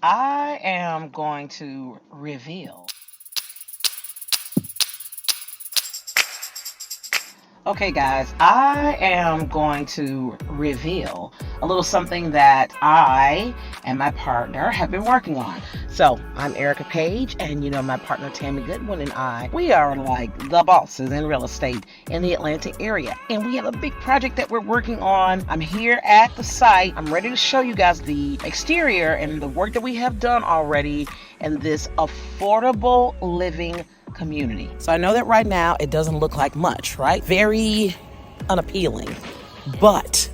I am going to reveal. Okay, guys, I am going to reveal a little something that I and my partner have been working on. So, I'm Erica Page, and my partner Tami Goodwin and we are like the bosses in real estate in the Atlanta area. And we have a big project that we're working on. I'm here at the site. I'm ready to show you guys the exterior and the work that we have done already in this affordable living community. So I know that right now it doesn't look like much, right? Very unappealing. But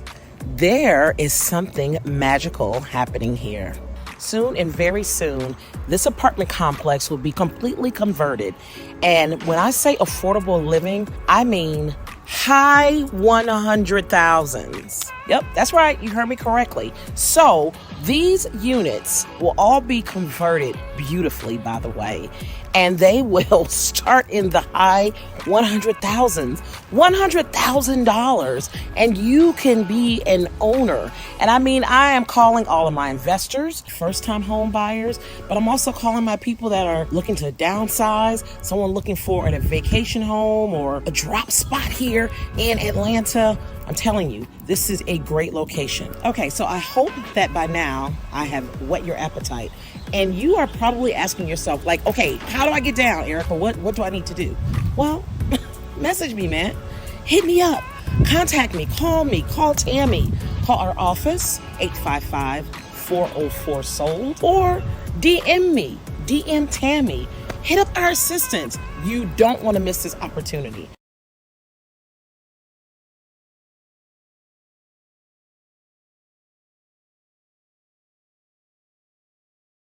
there is something magical happening here. Soon and very soon, this apartment complex will be completely converted. And when I say affordable living, I mean high 100,000s. Yep, that's right. You heard me correctly. So these units will all be converted beautifully, by the way, and they will start in the high 100,000s, $100,000, and you can be an owner. And I am calling all of my investors, first-time home buyers, but I'm also calling my people that are looking to downsize, someone looking for a vacation home or a drop spot here in Atlanta. I'm telling you, this is a great location. Okay, so I hope that by now I have whet your appetite. And you are probably asking yourself, like, okay, how do I get down, Erica? What do I need to do? Well, message me, man. Hit me up. Contact me. Call Tami. Call our office, 855-404-SOLD. Or DM me. DM Tami. Hit up our assistants. You don't want to miss this opportunity.